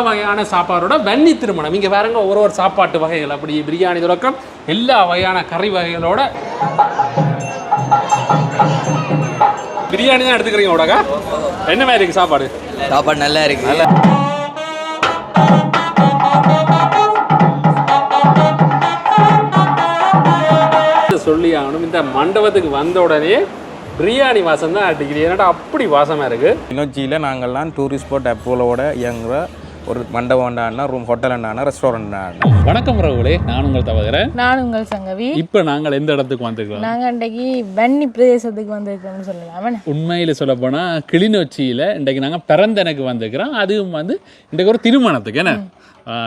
வகையான சாப்பாடோட வன்னி திருமணம். இங்கே பாருங்க ஒரு சாப்பாட்டு வகைகள், அப்படி பிரியாணி தொடக்கம் எல்லா வகையான கறி வகைகளோட பிரியாணி தான் எடுத்துக்கிறீங்க. உடகா என்ன மாதிரி இருக்கு சாப்பாடு? சாப்பாடு நல்லா இருக்கு. நல்லா சொல்லி ஆகணும். இந்த மண்டபத்துக்கு வந்த உடனே பிரியாணி வாசம் தான் அடிக்குது. ஏன்னாடா அப்படி வாசமாக இருக்குது. கிளிநொச்சியில் நாங்கள்லாம் டூரிஸ்ட் ஸ்பாட் அப்ரூவலோட இயங்குற ஒரு மண்டபம் உண்டான ரூம், ஹோட்டல் உண்டான ரெஸ்டாரண்ட் உண்டான. வணக்கம் ரவுலே, நான் உங்கள் தவகிறேன். நான் உங்கள் சங்கவி. இப்போ நாங்கள் எந்த இடத்துக்கு வந்திருக்கோம்? நாங்கள் இன்றைக்கு வன்னி பிரதேசத்துக்கு வந்திருக்கோம்னு சொல்லலாம். உண்மையில் சொல்ல போனால் கிளிநொச்சியில் இன்றைக்கு நாங்கள் பிறந்தனுக்கு வந்திருக்கிறோம். அதுவும் வந்து இன்றைக்கு ஒரு திருமணத்துக்கு என்ன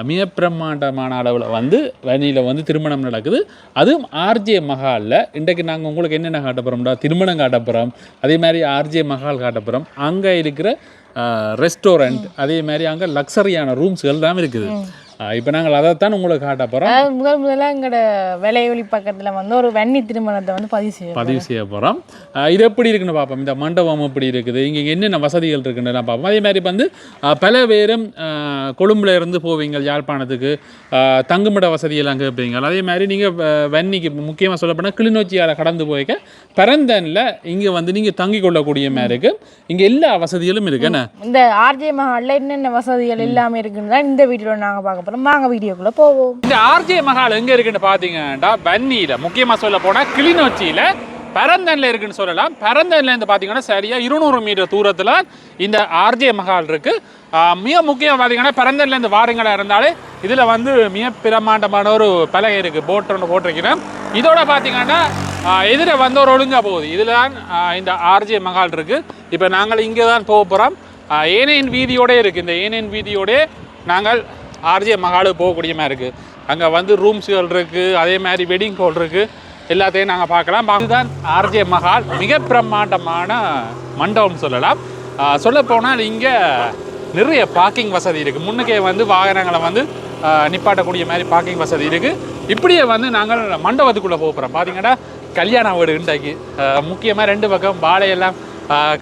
மிக பிரம்மாண்டமான அளவில் வந்து வன்னியில் வந்து திருமணம் நடக்குது. அதுவும் ஆர்ஜே மஹாலில். இன்றைக்கு நாங்கள் உங்களுக்கு என்னென்ன காட்டப்போகிறோம்டா, திருமணம் காட்டப்போகிறோம், அதே மாதிரி ஆர்ஜே மஹால் காட்டப்போகிறோம். அங்கே இருக்கிற ரெஸ்டாரண்ட், அதே மாதிரி அங்கே லக்ஸரியான ரூம்ஸ்கள் தான் இருக்குது. இப்போ நாங்கள் அதைத்தான் உங்களுக்கு காட்ட போகிறோம். முதல்ல எங்களோட விலையொலி பக்கத்தில் வந்து ஒரு வன்னி திருமணத்தை வந்து பதிவு செய்ய போகிறோம். இது எப்படி இருக்குன்னு பார்ப்போம். இந்த மண்டபம் எப்படி இருக்குது, இங்கே என்னென்ன வசதிகள் இருக்குன்னு பார்ப்போம். அதே மாதிரி வந்து பல பேரும் கொழும்புல இருந்து போவீங்க யாழ்ப்பாணத்துக்கு, தங்குமிட வசதியெல்லாம் கேட்பீங்க. அதே மாதிரி நீங்கள் வன்னிக்கு முக்கியமாக சொல்லப்போனால் கிளிநொச்சியால் கடந்து போய்க்க பரந்தனில் இங்கே வந்து நீங்கள் தங்கி கொள்ளக்கூடிய மாதிரி இருக்குது. இங்கே எல்லா வசதிகளும் இருக்குன்னு. இந்த ஆர்ஜே மஹாலில் என்னென்ன வசதிகள் எல்லாமே இருக்குன்னு தான் இந்த வீடியோவில் நாங்கள் பார்க்க போகிறோம். வாங்க வீடியோக்குள்ள போவோம். இந்த ஆர்ஜே மஹால் எங்க இருக்குன்னு பாத்தீங்கன்னா வன்னியில, முக்கியமா சொல்ல போனா கிளிநொச்சியில பரந்தன்ல இருக்குன்னு சொல்லலாம். பரந்தன்ல இருந்து பாத்தீங்கன்னா சரியா 200 மீட்டர் தூரத்துல இந்த ஆர்ஜே மஹால் இருக்கு. மிக முக்கியம் பாத்தீங்கன்னா பரந்தன்ல இருந்து வாரங்களா இருந்தாலே இதுல வந்து மிக பிரமாண்டமான ஒரு பலகை இருக்கு, போட் ஒன்று போட்டிருக்கிறேன். இதோட பாத்தீங்கன்னா எதிர வந்து ஒரு ஒழுங்கா போகுது. இதுல தான் இந்த ஆர்ஜே மஹால் இருக்கு. இப்ப நாங்கள் இங்கே தான் போக போறோம். ஏனையின் வீதியோட இருக்கு. இந்த ஏனையின் வீதியோட நாங்கள் ஆர்ஜே மஹாலுக்கு போகக்கூடிய மாதிரி இருக்குது. அங்கே வந்து ரூம்ஸுகள் இருக்குது, அதே மாதிரி வெட்டிங் ஹால் இருக்குது. எல்லாத்தையும் நாங்கள் பார்க்கலாம். இதுதான் ஆர்ஜே மஹால். மிக பிரம்மாண்டமான மண்டபம் சொல்லலாம். சொல்லப்போனால் இங்கே நிறைய பார்க்கிங் வசதி இருக்குது. முன்னுக்கே வந்து வாகனங்களை வந்து நிப்பாட்டக்கூடிய மாதிரி பார்க்கிங் வசதி இருக்குது. இப்படியே வந்து நாங்கள் மண்டபத்துக்குள்ளே போகிறோம். பார்த்தீங்கன்னா கல்யாண வீடு இன்றைக்கு முக்கியமாக 2 பக்கம் வாழையெல்லாம்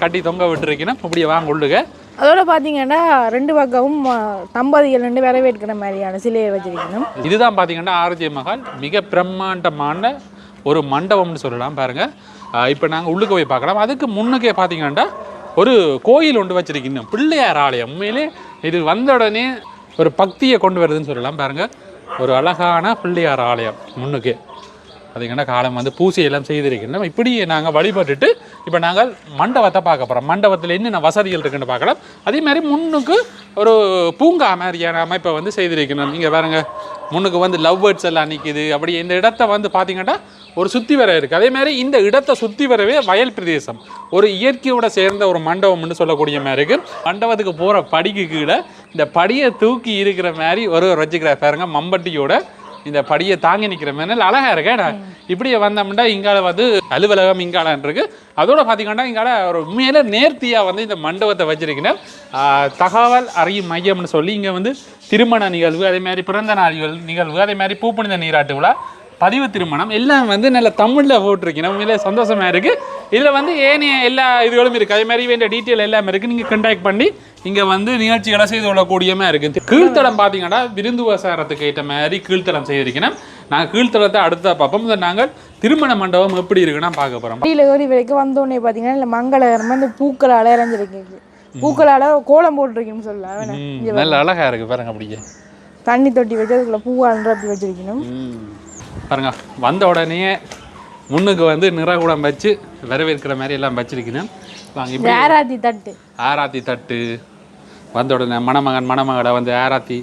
கட்டி தொங்க விட்டுருக்கணும். இப்படியே வாங்க உள்ளுக. அதோட பார்த்தீங்கன்னா 2 பக்கமும் தம்பதிகள் 2 வரவேற்கிற மாதிரியான சிலையை வச்சிருக்கணும். இதுதான் பார்த்தீங்கன்னா ஆர்ஜே மஹால். மிக பிரம்மாண்டமான ஒரு மண்டபம்னு சொல்லலாம். பாருங்கள், இப்போ நாங்கள் உள்ளுக்கு போய் பார்க்கலாம். அதுக்கு முன்னுக்கே பார்த்தீங்கன்னா ஒரு கோயில் ஒன்று வச்சிருக்கணும், பிள்ளையார் ஆலயம். உண்மையிலே இது வந்த உடனே ஒரு பக்தியை கொண்டு வருதுன்னு சொல்லலாம். பாருங்கள், ஒரு அழகான பிள்ளையார் ஆலயம் முன்னுக்கு பார்த்தீங்கன்னா காலம் வந்து பூசையெல்லாம் செய்திருக்கணும். இப்படி நாங்கள் வழிபட்டுட்டு இப்போ நாங்கள் மண்டபத்தை பார்க்க போகிறோம். மண்டபத்தில் என்னென்ன வசதிகள் இருக்குன்னு பார்க்கலாம். அதே மாதிரி முன்னுக்கு ஒரு பூங்கா மாதிரியான அமைப்பை வந்து செய்திருக்கணும். நீங்கள் பாருங்கள், முன்னுக்கு வந்து லவ் பேர்ட்ஸ் எல்லாம் நிற்கிது. அப்படி இந்த இடத்த வந்து பார்த்தீங்கன்னா ஒரு சுற்றி வர இருக்குது. அதே மாதிரி இந்த இடத்தை சுற்றி வரவே வயல் பிரதேசம், ஒரு இயற்கையோட சேர்ந்த ஒரு மண்டபம்னு சொல்லக்கூடிய மாதிரி இருக்குது. மண்டபத்துக்கு போகிற படிக்கு கீழே இந்த படியை தூக்கி இருக்கிற மாதிரி ஒரு வச்சுக்கிற பாருங்க, மம்பட்டியோட இந்த படியை தாங்கி நிற்கிற மாதிரி அழகாக இருக்கேன். இப்படியே வந்தோம்னா இங்கால வந்து அலுவலகம் இங்காலன் இருக்கு. அதோட பார்த்தீங்கன்னா இங்கால ஒரு உண்மையில நேர்த்தியாக வந்து இந்த மண்டபத்தை வச்சிருக்கேன். தகவல் அறியும் மையம்னு சொல்லி இங்கே வந்து திருமண நிகழ்வு, அதே மாதிரி பிறந்த நாள் நிகழ்வு, அதே மாதிரி பூப்புனித நீராட்டு விழா, பதிவு திருமணம் எல்லாம் வந்து நல்ல தமிழில் போட்டிருக்கேன். உண்மையிலே சந்தோஷமாக இருக்குது. இதில் வந்து ஏனைய எல்லா இதுகளும் இருக்குது. அதே மாதிரி வேண்டிய டீட்டெயில் எல்லாமே இருக்குது. நீங்கள் கண்டாக்ட் பண்ணி இங்கே வந்து நிகழ்ச்சிகளை செய்து கொள்ளக்கூடியமாக இருக்குது. கீழ்த்தளம் பார்த்தீங்கன்னா விருந்துவசாரத்துக்கு ஏற்ற மாதிரி கீழ்த்தளம் செய்திருக்கணும். நாங்கள் கீழ்த்தளத்தை அடுத்த பார்ப்போம். இதை நாங்கள் திருமண மண்டபம் எப்படி இருக்குன்னா பார்க்க போகிறோம். ஒரு வரைக்கும் வந்தோடனே பார்த்தீங்கன்னா இல்லை மங்களகரமாக இந்த பூக்களால் இறஞ்சிருக்கு, பூக்களால் கோலம் போட்டிருக்கீங்கன்னு சொல்லலாம். நல்ல அழகாக இருக்குது பாருங்க. அப்படியே தண்ணி தொட்டி வச்சு அதுக்குள்ள பூவால் அப்படி வச்சிருக்கணும். பாருங்க, வந்த உடனே முன்னுக்கு வந்து நிறகுடம் வச்சு வரவேற்கிற மாதிரி எல்லாம் வச்சிருக்கணும். ஆராத்தி தட்டு வந்த உடனே மணமகன் மணமகளை வந்து ஆராத்தி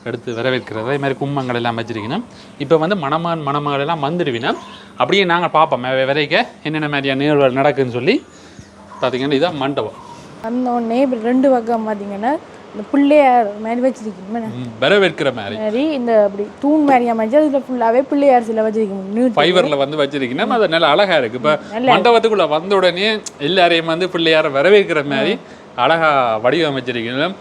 எடுத்து வரவேற்கிறது. அதே மாதிரி கும்பங்கள் எல்லாம் வச்சிருக்கணும். இப்போ வந்து மணமகன் மணமகள் எல்லாம் வந்துடுவினோம். அப்படியே நாங்கள் பார்ப்போம் வரைக்க என்னென்ன மாதிரியான நிகழ்வுகள் நடக்குதுன்னு சொல்லி. பார்த்தீங்கன்னா இதுதான் மண்டபம். வந்தோடனே 2 பக்கம் பார்த்தீங்கன்னா இந்த பிள்ளையார் மாதிரி வச்சிருக்கணும், வரவேற்கிற மாதிரி இந்த அப்படி தூண் மாதிரி அமைச்சு அதில் ஃபுல்லாகவே பிள்ளையார் சிலை வச்சிருக்கணும். ஃபைபரில் வந்து வச்சிருக்கணும். அது நல்ல அழகாக இருக்குது. இப்போ மண்டபத்துக்குள்ளே வந்த உடனே எல்லாரையும் வந்து பிள்ளையாரை வரவேற்கிற மாதிரி அழகாக வடிவமைச்சிருக்கணும்.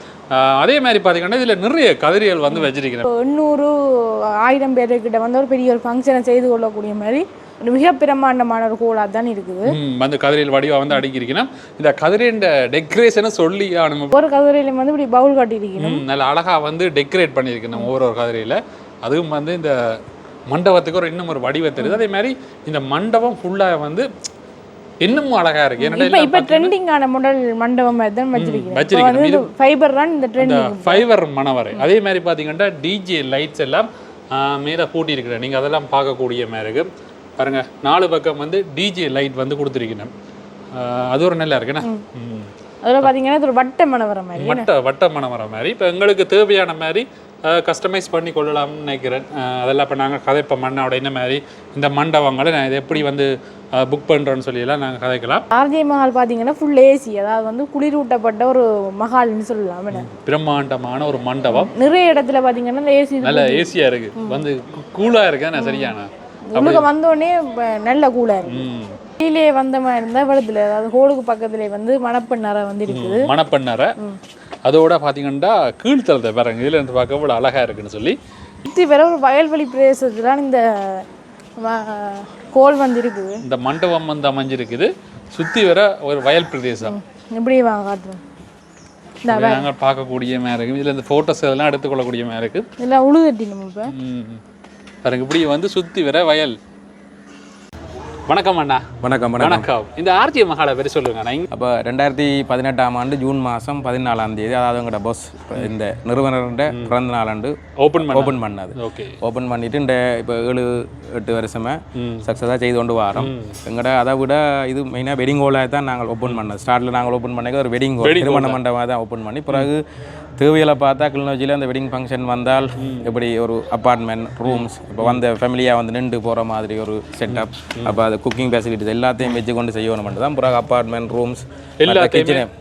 அதே மாதிரி பார்த்தீங்கன்னா இதில் நிறைய கதிரியல் வந்து வச்சிருக்கிறேன். 800-1000 பேர்கிட்ட வந்து ஒரு பெரிய ஒரு ஃபங்க்ஷனை செய்து கொள்ளக்கூடிய மாதிரி மிக பிரமாண்டமான ஒரு கோலாக தான் இருக்குது. வந்து கதிரையில் வடிவா வந்து அடிக்கிறீங்கன்னா இந்த கதிரையின் டெக்கரேஷனை சொல்லி ஒரு கதிரையிலையும் வந்து இப்படி பவுல் காட்டியிருக்கணும். நல்ல அழகா வந்து டெக்கரேட் பண்ணியிருக்கணும் ஒவ்வொரு கதிரையில். அதுவும் வந்து இந்த மண்டபத்துக்கு ஒரு இன்னும் ஒரு வடிவம் தெரியுது. அதே மாதிரி இந்த மண்டபம் ஃபுல்லாக வந்து இன்னும் அழகா இருக்கு. இப்ப ட்ரெண்டிங்கான மாடல் மண்டபம் தான் வச்சிருக்கீங்க. இது ஃபைபர் தான் இந்த ட்ரெண்டிங் ஃபைபர் மணவரை. அதே மாதிரி பாத்தீங்கன்னா டிஜே லைட்ஸ் எல்லாம் மேல பூட்டி இருக்கிறேன். நீங்க அதெல்லாம் பார்க்கக்கூடிய மாதிரி இருக்கு பாருங்க. 4 பக்கம் வந்து டிஜே லைட் வந்து கொடுத்துருக்கணும். அது ஒரு நல்லா இருக்குண்ணா. அதில் பார்த்தீங்கன்னா இது ஒரு வட்ட மணவரம் மாதிரி வட்ட மணவரம் மாதிரி. இப்போ எங்களுக்கு தேவையான மாதிரி கஸ்டமைஸ் பண்ணி கொள்ளலாம்னு நினைக்கிறேன். அதெல்லாம் இப்போ நாங்கள் கதைப்போம் மண்ணோட என்ன மாதிரி இந்த மண்டபங்களை நான் இதை எப்படி வந்து புக் பண்ணுறோன்னு சொல்லியெல்லாம் நாங்கள் கதைக்கலாம். ஆர்ஜே மஹால் பார்த்தீங்கன்னா ஃபுல் ஏசி, அதாவது வந்து குளிரூட்டப்பட்ட ஒரு மஹால்னு சொல்லலாம். பிரம்மாண்டமான ஒரு மண்டபம். நிறைய இடத்துல பார்த்தீங்கன்னா இந்த ஏசி நல்ல ஏசியாக இருக்குது, வந்து கூலாக இருக்கு. நான் சரியான உங்களுக்கு வந்தோடனே நல்ல கூலாக இருக்கு. கீழே வந்த மாதிரி இருந்தால் இடத்துல அதாவது ஹோலுக்கு பக்கத்துலேயே வந்து மணப்பெண்ணறை வந்து இருக்குது. மணப்பெண்ணறை அதோட பார்த்தீங்கன்னா கீழ்த்தளத்தை பாருங்க. இதில் இருந்து பார்க்க இவ்வளோ அழகாக இருக்குன்னு சொல்லி சுற்றி வேற ஒரு வயல்வெளி பிரதேசத்துலாம் இந்த கோல் வந்து இருக்குது. இந்த மண்டபம் வந்து அமைஞ்சிருக்குது. சுற்றி வர ஒரு வயல் பிரதேசம். எப்படி வாங்க காட்டுறோம். நாங்கள் பார்க்கக்கூடிய மாதிரி இருக்குது. இதில் இந்த ஃபோட்டோஸ் இதெல்லாம் எடுத்துக்கொள்ளக்கூடிய மாதிரி இருக்குது. இதெல்லாம் உழுதட்டி நம்ம இப்போ பாருங்க. இப்படி வந்து சுற்றி வர வயல். வணக்கம் அண்ணா. வணக்கம். வணக்கம். இந்த ஆர்ஜே மஹாலை பற்றி சொல்லுங்க. அப்போ 2018ஆம் ஆண்டு ஜூன் மாதம் 14ஆம் தேதி, அதாவது எங்களோட பஸ் இந்த நிறுவனரோட பிறந்த நாளாண்டு ஓப்பன் பண்ணது. ஓப்பன் பண்ணிட்டு இந்த இப்போ 7-8 வருஷமாக சக்ஸஸாக செய்து கொண்டு வரோம். எங்கள்ட அதை விட இது மெயினாக வெட்டிங் ஹோலாக தான் நாங்கள் ஓப்பன் பண்ணோம். ஸ்டார்ட்டில் நாங்கள் ஓப்பன் பண்ணி ஒரு வெட்டிங் ஹோல் திருமண மண்டபமாக தான் ஓப்பன் பண்ணி, பிறகு தேவைகளை பார்த்தா கிளிநொச்சியில் அந்த வெட்டிங் ஃபங்க்ஷன் வந்தால் எப்படி ஒரு அப்பார்ட்மெண்ட் ரூம்ஸ் இப்போ வந்த ஃபேமிலியாக வந்து நின்று போகிற மாதிரி ஒரு செட்டப், அப்போ அது குக்கிங் ஃபெசிலிட்டிஸ் எல்லாத்தையும் வச்சு கொண்டு செய்யணும் தான். பிறகு அப்பார்ட்மெண்ட் ரூம்ஸ்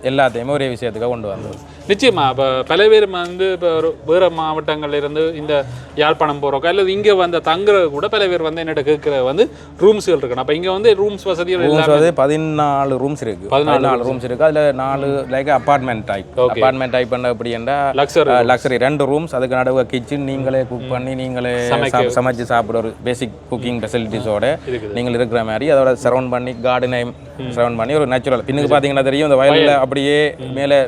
எல்லாத்தையுமே ஒரே விஷயத்துக்காக கொண்டு வந்தது. நிச்சயமா. இப்போ பல பேர் வந்து இப்போ ஒரு வேறு மாவட்டங்கள்ல இருந்து இந்த யாழ்ப்பாணம் போகிறோக்கா அல்லது இங்கே வந்து தங்குற கூட பல பேர் வந்து என்னோட கேட்குற வந்து ரூம்ஸ்கள் இருக்கணும். அப்போ இங்கே வந்து ரூம்ஸ் வசதிகள் வந்து 14 ரூம்ஸ் இருக்குது. 14 ரூம்ஸ் இருக்குது. அதில் 4 லைக் அப்பார்ட்மெண்ட் டைப் பண்ண அப்படி லக்ஸரி 2 ரூம்ஸ், அதுக்கு நடுவு கிச்சன், நீங்களே குக் பண்ணி நீங்களே சமைச்சு சாப்பிட ஒரு பேசிக் குக்கிங் ஃபெசிலிட்டிஸோட நீங்கள் இருக்கிற மாதிரி, அதோட சரௌண்ட் பண்ணி கார்டனையும் சரௌண்ட் பண்ணி ஒரு நேச்சுரல் பின்னுக்கு பார்த்தீங்கன்னா தெரியும். இந்த வயலில் அப்படியே மேலே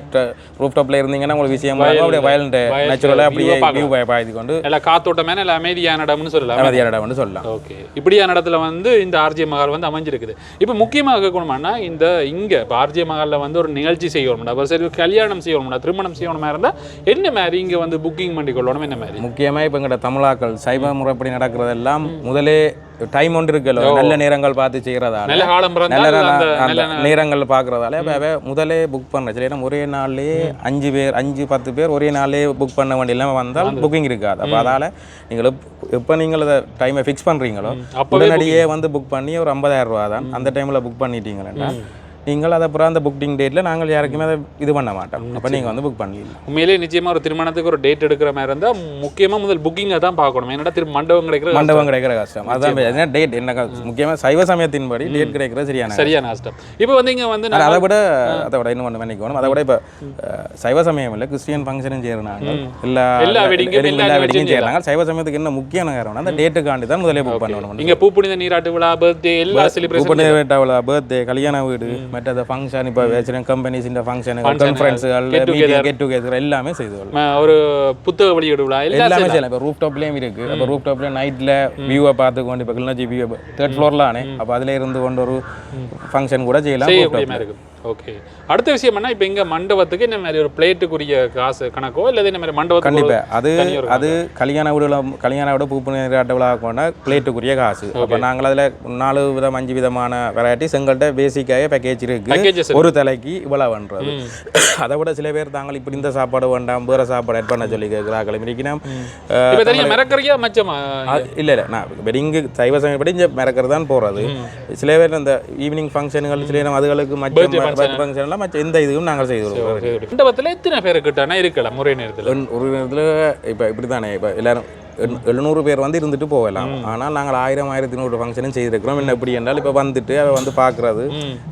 ரூஃப் டாப்ல இருந்தீங்கன்னா உங்களுக்கு விஷயம் அப்படியே வயல் நேச்சுரலாக அப்படியே வியூ பாய்த்து கொண்டு எல்லாம் காத்தோட்டமே நல்ல அமைதியான இடம்னு சொல்லலாம். அமைதியான இடம்னு சொல்லலாம். ஓகே. இப்படியான இடத்துல வந்து இந்த ஆர்ஜே மஹால் வந்து அமைஞ்சிருக்குது. இப்போ முக்கியமாக கேட்கணுமானா இந்த இங்கே இப்போ ஆர்ஜே மஹாலில் வந்து ஒரு நிகழ்ச்சி செய்யணும்னா, ஒரு சரி கல்யாணம் செய்யணும்னா, திருமணம் செய்யணுமா இருந்தால் என்ன மாதிரி இங்கே வந்து புக்கிங் பண்ணி கொள்ளணும்? என்ன மாதிரி முக்கியமாக இப்போ எங்கள்கிட்ட தமிழாக்கள் சைவ முறைப்படி நடக்கிறதெல்லாம் முதலே டைம் ஒன்று இருக்குல்ல, நல்ல நேரங்கள் பார்த்து செய்கிறதால, நல்ல நேரங்கள் பார்க்குறதால முதலே புக் பண்ணுறேன். ஏன்னா ஒரே நாள்லேயே 5-10 பேர் ஒரே நாள்லேயே புக் பண்ண வேண்டிய இல்லாமல் வந்தால் புக்கிங் இருக்காது. அப்போ அதால் நீங்கள் எப்போ நீங்கள் அதை டைமை ஃபிக்ஸ் பண்ணுறீங்களோ உடனடியே வந்து புக் பண்ணி ஒரு 50,000 ரூபா தான் அந்த டைமில் புக் பண்ணிட்டீங்கன்னா நீங்கள் அதை அப்புறம் அந்த புக்கிங் டேட்டில் நாங்கள் யாருக்குமே அதை இது பண்ண மாட்டோம். அப்போ நீங்கள் வந்து புக் பண்ணிடலாம். உண்மையிலேயே நிச்சயமாக ஒரு திருமணத்துக்கு ஒரு டேட் எடுக்கிற மாதிரி இருந்தால் முக்கியமாக முதல் புக்கிங்கை தான் பார்க்கணும். ஏன்னா மண்டபம் கிடைக்கிற கஷ்டம். அதுதான் டேட் என்ன முக்கியமாக சைவ சமயத்தின்படி டேட் கிடைக்கிறது சரியான கஷ்டம். இப்போ வந்து இங்கே வந்து அதை விட இன்னும் ஒன்று பண்ணிக்கணும். அதை விட இப்போ சைவ சமயம் இல்லை, கிறிஸ்டியன் ஃபங்க்ஷனும் செய்கிறாங்க, எல்லா வெட்டிங்கும் செய்கிறாங்க. சைவ சமயத்துக்கு என்ன முக்கியமான காரணம் அந்த டேட்டுக்காண்டி தான் முதலே புக் பண்ணணும். இங்கே பூப்புனித நீராட்டு விழா, பர்த்டே, எல்லா செலிப்ரேஷன், பூப்புனித நீராட்டு விழா, பர்த்டே, கல்யாண வீடு, மற்ற ஃபங்க்ஷன், இப்போ வச்சுருக்க கம்பெனிஸ் இந்த ஃபங்க்ஷன், கான்ஃபரன்ஸுகள், கெட் டுகெதர் எல்லாமே செய்து ஒரு புத்தக வெளியீடு விழா எல்லாமே செய்யலாம். இப்போ ரூஃப் டாப்லேயும் இருக்குது. அப்போ ரூஃப் டாப்ல நைட்டில் வியூவை பார்த்து கொண்டு இப்போ கிளிநொச்சி வியூ 3rd ஃப்ளோர்லானே, அப்போ அதில் இருந்து கொண்டு ஒரு ஃபங்க்ஷன் கூட செய்யலாம். இருக்குது. ஓகே. அடுத்த விஷயம் என்ன, இப்போ இங்கே மண்டபத்துக்கு இந்த மாதிரி ஒரு பிளேட்டுக்குரிய காசு கணக்கோ இல்லை இந்த மாதிரி மண்டபத்துக்கு கண்டிப்பாக அது கல்யாண விட பூப்புனித நீராட்டு விழா கொண்ட பிளேட்டுக்குரிய காசு. அப்போ நாங்கள் அதில் 4 விதம் 5 விதமான வெரைட்டிஸ் எங்கள்கிட்ட பேசிக்காக பேக்கேஜ் இருக்குது. ஒரு தலைக்கு இவ்வளோ பண்ணுறது. அதை விட சில பேர் தாங்கள் இப்படி இந்த சாப்பாடு வேண்டாம் வேறு சாப்பாடு ஆட் பண்ண சொல்லி கேட்குறாங்க. இருக்கணும் இல்லை நான் வெட்டிங்கு சைவ சமயப்படி இங்கே மிரக்கிறது தான் போகிறது. சில பேர் இந்த ஈவினிங் ஃபங்க்ஷனுகள் சில நேரம் அதுகளுக்கு மச்சம் ஃபங்க்ஷன்லாம் மற்ற எந்த இதுவும் நாங்கள் செய்து வருவோம். மண்டபத்தில் எத்தனை பேர் கிட்டனா இருக்கலாம் ஒரே நேரத்தில்? ஒரு நேரத்தில் இப்போ இப்படி தானே, இப்போ எல்லாரும் 700 பேர் வந்து இருந்துட்டு போகலாம். ஆனால் நாங்கள் 1000-1100 ஃபங்க்ஷனும் செய்திருக்கிறோம். என்ன எப்படி என்றால் இப்போ வந்துட்டு அவ வந்து பார்க்குறது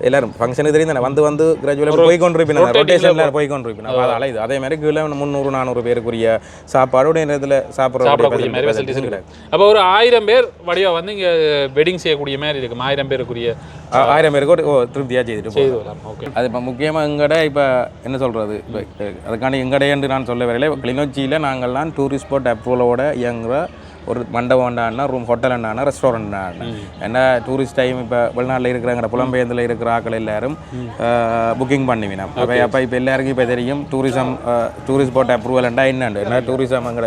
எல்லாரும் ஃபங்க்ஷனுக்கு தெரியும் தானே வந்து கிராஜுவலாக போய்கொண்டிருப்பினா ரொட்டேஷனில் போய்கொண்டிருப்பினா அதனால் இது அதே மாதிரி கீழே 300-400 பேருக்குரிய சாப்பாடு நேரத்தில் சாப்பிட்றக்கூடிய மாதிரி ஃபெசிலிட்டிஸ் கிடையாது. அப்போ ஒரு 1000 பேர் வடிவா வந்து இங்கே வெட்டிங் செய்யக்கூடிய மாதிரி இருக்கும். 1000 பேருக்குரிய 1000 பேருக்கு திருப்தியாக செய்துட்டு செய்து ஓகே. அது இப்போ முக்கியமாக எங்கட இப்போ என்ன சொல்கிறது இப்போ அதுக்காண்டி எங்கடை என்று நான் சொல்ல வரையில கிளிநொச்சியில் நாங்கள்லாம் டூரிஸ்ட் ஸ்பாட் அப்ரூவலோட இயங்குற ஒரு மண்டபம் உண்டானா ரூம் ஹோட்டல் உண்டானா ரெஸ்டாரண்ட் உண்டானா ஏன்னா டூரிஸ்ட் டைம் இப்போ வெளிநாட்டில் இருக்கிறாங்க புலம்பெயர்ந்தில் இருக்கிற ஆக்கள் எல்லாரும் புக்கிங் பண்ணுவினோம். அப்போ இப்போ எல்லாருக்கும் இப்போ தெரியும் டூரிஸ்ட் ஸ்பாட் அப்ரூவல் என்னண்டு ஏன்னா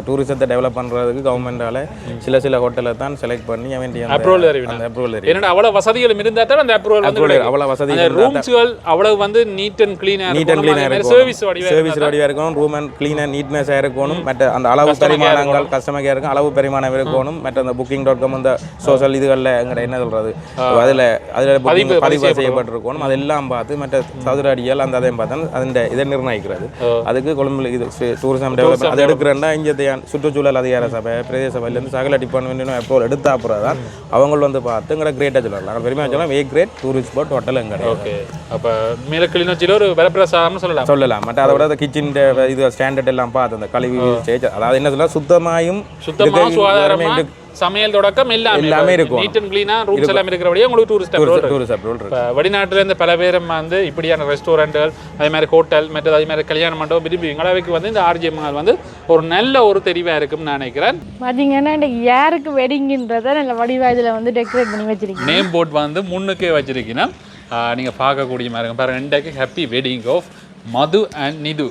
டூரிசத்தை டெவலப் பண்ணுறதுக்கு கவர்மெண்டால் சில ஹோட்டலை தான் செலக்ட் பண்ணி அந்த அப்ரூவல் என்னடா அவ்வளோ வசதிகளும் இருந்தால் தான் அந்த அப்ரூவல் அவ்வளோ வசதிகள் ரூம்ஸ்கள் அவ்வளவு வந்து நீட் அண்ட் க்ளீனாக இருக்கும். சர்வீஸ் வடிவாக இருக்கும். ரூம் அண்ட் க்ளீன் அண்ட் நீட்னஸாக இருக்கணும். மற்ற அந்த அளவு பரிமாணங்கள் கஸ்டமர் இருக்கும். அளவு பரிமாணம் இருக்கணும். மற்ற அந்த booking.com இந்த சோஷியல் இதுகளில் எங்கட என்ன சொல்கிறது அதில் பதிவு செய்யப்பட்டிருக்கணும். அதெல்லாம் பார்த்து மற்ற சதுரடியால் அந்த அதையும் பார்த்தா அந்த இதை நிர்ணயிக்கிறது. அதுக்கு கொழும்புல இது டூரிசம் டெவலப்மெண்ட் அது எடுக்கிறேன்னா இங்கே சுற்றுச்சூழல் அதிகார சபை பிரதேச சபையிலேருந்து சகல டிபார்ட்மெண்ட் அப்ரூவல் எடுத்த அப்புறம் தான் அவங்க வந்து பார்த்து எங்கட கிரேட்டாக சொல்லலாம். நாங்கள் பெருமையாக சொல்லலாம் ஏ கிரேட் டூரிஸ்ட் ஸ்பாட் ஹோட்டல் எங்கட. ஓகே. அப்போ மேலே கிளிநொச்சியில் ஒரு வரப்பிரசாதம்னு சொல்லலாம். மற்ற அதை விட கிச்சன் இது ஸ்டாண்டர்ட் எல்லாம் பார்த்து அந்த கழிவு ஸ்டேஜ் அதாவது என்ன சொல்லலாம் சுத்தமாக சமையல் தொடக்கம் எல்லாமே இருக்கும். நீட் அண்ட் க்ளீனா ரூம்ஸ் எல்லாம் இருக்கிறபடியே உங்களுக்கு டூரிஸ்ட் அப்ரூவல் இருக்கு. வெளிநாட்டுல இருந்து பல பேரும் வந்து இப்படியான ரெஸ்டாரண்ட்கள் அதே மாதிரி ஹோட்டல் மற்றது அதே மாதிரி கல்யாண மண்டபம் விரும்பி அளவுக்கு வந்து இந்த ஆர்ஜே மஹால் வந்து ஒரு நல்ல ஒரு தெரிவா இருக்கும்னு நான் நினைக்கிறேன். பாத்தீங்கன்னா இன்னைக்கு யாருக்கு வெட்டிங்ன்றத நல்ல வடிவா இதுல வந்து டெக்கரேட் பண்ணி வச்சிருக்கீங்க. நேம் போர்ட் வந்து முன்னுக்கே வச்சிருக்கீங்கன்னா நீங்க பார்க்கக்கூடிய மாதிரி இருக்கும். பாருங்க இன்றைக்கு happy wedding of Madhu and Nitu.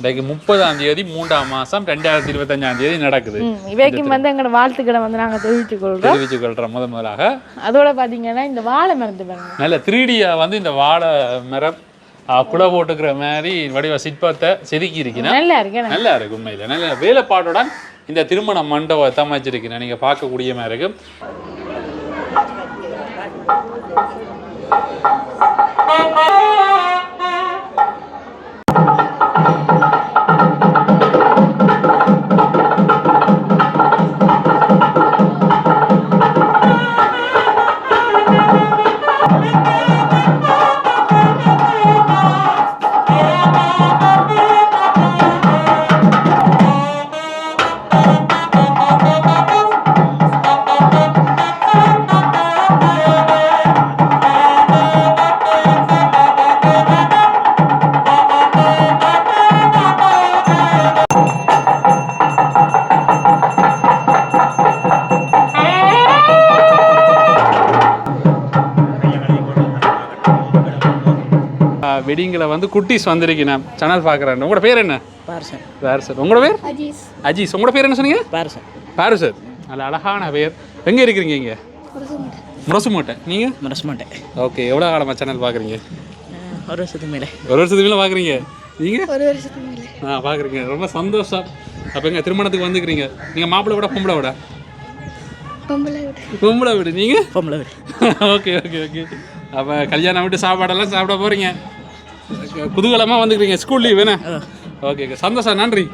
இன்றைக்கு 30ஆம் தேதி 3ஆம் மாதம் 2025ஆம் தேதி நடக்குது. இவைக்கும் வந்து எங்களோட வாழ்த்துக்களை வந்து நாங்கள் தெரிவிச்சுக்கொள்கிறோம் முதலாக. அதோட பார்த்தீங்கன்னா இந்த வாழை மரத்து பாருங்க நல்ல 3Dயா வந்து இந்த வாழை மரம் குலை போட்டுக்கிற மாதிரி வடிவ சிற்பத்தை செதுக்கி இருக்கிறேன். நல்லா இருக்கு உண்மையில். நல்ல வேலைப்பாட்டுடன் இந்த திருமண மண்டபத்தை அமைச்சிருக்கிறேன். நீங்கள் பார்க்கக்கூடிய மாதிரி இருக்கு. வெட்டிங்கில் வந்து குட்டீஸ் வந்திருக்கேன். சேனல் பார்க்குறேன். உங்களோட பேர் என்ன? பாரசன். உங்களோட பேர்? அஜீஸ். உங்களோட பேர் என்ன சொன்னீங்க? பாரசன். நல்ல அழகான பேர். எங்கே இருக்கிறீங்க? இங்கே முரசுமோட்டை. நீங்கள்? முரசுமோட்டை. ஓகே. எவ்வளோ காலமாக சேனல் பார்க்குறீங்க? ஒரு வருஷத்துக்கு மேலே. ஒரு வருஷத்துக்கு மேலே பார்க்குறீங்க? நீங்கள்? ஒரு வருஷத்துக்கு மேலே. பார்க்குறீங்க. ரொம்ப சந்தோஷம். அப்போ எங்கள் திருமணத்துக்கு வந்துக்கிறீங்க. நீங்கள் மாப்பிள்ளை விட பொம்பளை விட? பொம்பளை விடு. நீங்கள்? பொம்பளை விடு. Okay okay okay. அப்போ கல்யாணம் விட்டு சாப்பாடெல்லாம் சாப்பிட போகிறீங்க. குதூகலமாக வந்துக்கிறீங்க. ஸ்கூல் லீவ் வேணா? Okay okay. சந்தோஷம். நன்றி.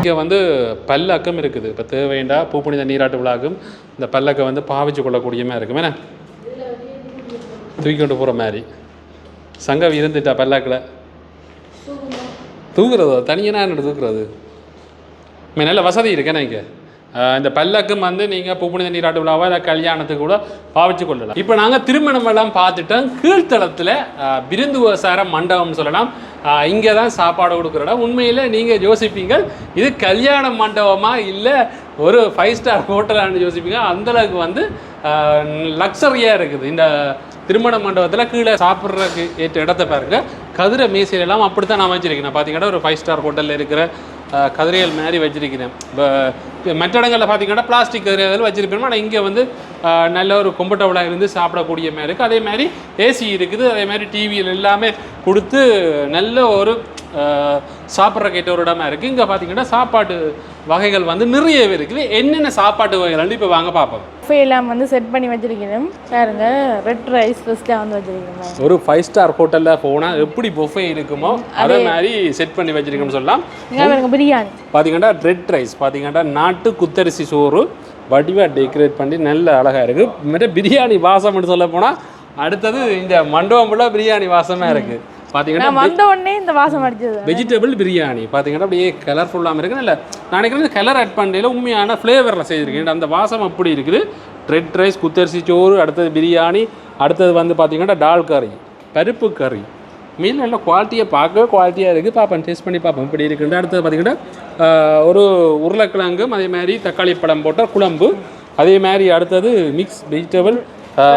இங்கே வந்து பல்லக்கம் இருக்குது. இப்போ தேவைண்டா பூப்புனித நீராட்டு விழாக்கும் இந்த பல்லக்கை வந்து பாவிச்சு கொள்ளக்கூடியமாக இருக்கும். என்ன தூக்கிட்டு போகிற மாதிரி சங்கம் இருந்துட்டா பல்லாக்கில் தூக்குறதோ தனியாக என்ன தூக்குறது நல்ல வசதி இருக்கேன்னா இங்கே இந்த பல்லக்கும் வந்து நீங்கள் பூப்புனித நீராட்டு விழாவோ இல்லை கல்யாணத்துக்கு கூட பாவிச்சு கொள்ளலாம். இப்போ நாங்கள் திருமணம் எல்லாம் பார்த்துட்டோம். கீழ்த்தளத்தில் விருந்துவசார மண்டபம்னு சொல்லலாம். இங்கே தான் சாப்பாடு கொடுக்குறடா. உண்மையில் நீங்கள் யோசிப்பீங்க இது கல்யாண மண்டபமா இல்லை ஒரு 5 ஸ்டார் ஹோட்டலான்னு யோசிப்பீங்க. அந்தளவுக்கு வந்து லக்ஸரியாக இருக்குது இந்த திருமண மண்டபத்தில். கீழே சாப்பிட்றதுக்கு ஏற்ற இடத்த பாருங்க. கதிரை மேசையிலெல்லாம் அப்படி தான் நான் வச்சுருக்கேன். பார்த்தீங்கன்னா ஒரு 5 ஸ்டார் ஹோட்டலில் இருக்கிற கதிரைகள் மாதிரி வச்சுருக்கிறேன். இப்போ மற்ற இடங்களில் பார்த்தீங்கன்னா பிளாஸ்டிக் கதிரைகள் வச்சுருப்பேன். ஆனால் இங்கே வந்து நல்ல ஒரு கம்ஃபர்டபுளாக இருந்து சாப்பிடக்கூடிய மாதிரி இருக்குது. அதே மாதிரி ஏசி இருக்குது. அதே மாதிரி டிவியில் எல்லாமே கொடுத்து நல்ல ஒரு சாப்பிட்ற கேட்ட ஒரு இடமா இருக்குது. இங்கே பார்த்தீங்கன்னா சாப்பாட்டு வகைகள் வந்து நிறையவே இருக்குது. என்னென்ன சாப்பாட்டு வகைகள் இப்போ வாங்க பார்ப்போம். புஃபே எல்லாம் வந்து செட் பண்ணி வச்சிருக்கணும் பாருங்க. ரெட் ரைஸ் ஃபர்ஸ்ட்டாக வந்து வச்சிருக்கணும். ஒரு 5 ஸ்டார் ஹோட்டலில் போனால் எப்படி புஃபே இருக்குமோ அதே மாதிரி செட் பண்ணி வச்சிருக்கோம்னு சொல்லலாம். பாருங்க பிரியாணி பார்த்தீங்கன்னா ரெட் ரைஸ் பார்த்தீங்கன்னா நாட்டு குத்தரிசி சோறு வடிவாக டெக்கரேட் பண்ணி நல்ல அழகாக இருக்குது. மற்ற பிரியாணி வாசம்னு சொல்ல போனால் அடுத்தது இந்த மண்டபம் ஃபுல்லாக பிரியாணி வாசமாக இருக்குது. பார்த்தீங்கன்னா வந்த உடனே இந்த வாசம் அடிச்சது வெஜிடபிள் பிரியாணி பார்த்தீங்கன்னா அப்படியே கலர்ஃபுல்லாக இருக்குது. இல்லை நான் நினைக்கிறேன் கலர் ஆட் பண்ணல உண்மையான ஃப்ளேவரில் செய்திருக்கேன். அந்த வாசம் அப்படி இருக்குது. ரெட் ரைஸ் குத்தரிசி சோறு, அடுத்தது பிரியாணி, அடுத்தது வந்து பார்த்தீங்கன்னா டால் கறி, பருப்பு கறி, மீன் நல்ல குவாலிட்டியாக பார்க்கவே குவாலிட்டியாக இருக்குது. பார்ப்பேன் டேஸ்ட் பண்ணி பார்ப்போம் இப்படி இருக்குன்னு. அடுத்தது பார்த்தீங்கன்னா ஒரு உருளைக்கிழங்கும் அதே மாதிரி தக்காளி பழம் போட்ட குழம்பு, அதே மாதிரி அடுத்தது மிக்ஸ் வெஜிடபிள்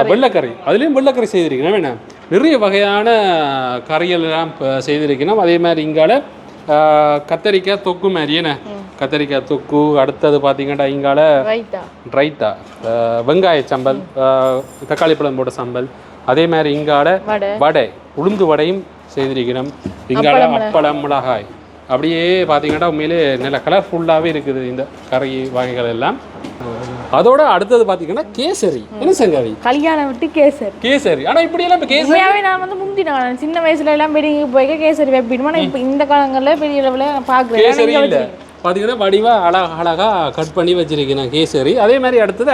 வெள்ளைக்கறி. அதுலேயும் வெள்ளைக்கறி செய்திருக்கேன். வேணாம் நிறைய வகையான கறிகள் எல்லாம் செய்திருக்கணும். அதே மாதிரி இங்கால கத்தரிக்காய் தொக்கு மாதிரி என்ன கத்தரிக்காய் தொக்கு. அடுத்தது பார்த்தீங்கன்னா இங்கால ரைத்தா, வெங்காய சம்பல், தக்காளி பழம் போட்ட சம்பல். அதே மாதிரி இங்கால வடை, உளுந்து வடையும் செய்திருக்கணும். இங்கால அப்பளம், மிளகாய். அப்படியே பார்த்தீங்கன்னா உண்மையிலே நல்ல கலர்ஃபுல்லாகவே இருக்குது இந்த கறி வகைகள் எல்லாம். அதோட அடுத்தது பார்த்தீங்கன்னா கேசரி. என்ன சங்கவி கல்யாணம் விட்டு கேசரி. ஆனால் இப்படி எல்லாம் இப்போ கேசரி நான் வந்து முந்தினேன் சின்ன வயசுல எல்லாம் பெரிய போய் கேசரி வைப்பிடுமா. இப்போ இந்த காலங்களில் பெரிய அளவில் பார்க்குறேன். கேசரி இல்லை பார்த்தீங்கன்னா வடிவாக அழகாக கட் பண்ணி வச்சிருக்கேன் கேசரி. அதே மாதிரி அடுத்தது